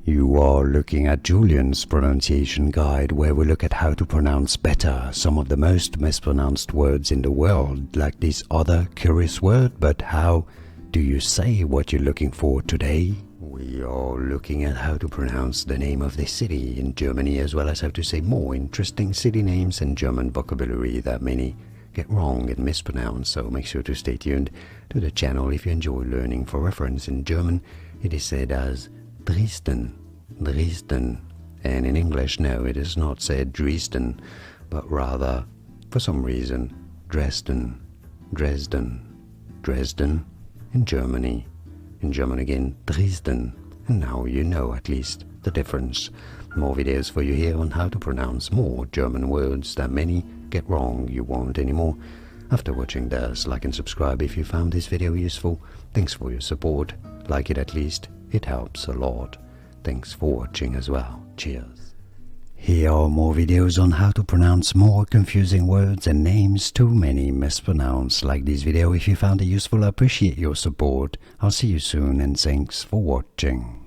You are looking at Julian's pronunciation guide, where we look at how to pronounce better some of the most mispronounced words in the world, like this other curious word. But how do you say what you're looking for today? We are looking at how to pronounce the name of this city in Germany, as well as how to say more interesting city names and German vocabulary that many get wrong and mispronounce. So make sure to stay tuned to the channel if you enjoy learning. For reference, in German it is said as Dresden, Dresden, and in English, no, it is not said Dresden, but rather, for some reason, Dresden, Dresden, Dresden, in Germany. In German again, Dresden, and now you know at least the difference. More videos for you here on how to pronounce more German words that many get wrong. You won't anymore. After watching this, like and subscribe if you found this video useful. Thanks for your support. Like it at least. It helps a lot. Thanks for watching as well. Cheers. Here are more videos on how to pronounce more confusing words and names too many mispronounced. Like this video if you found it useful. I appreciate your support. I'll see you soon and thanks for watching.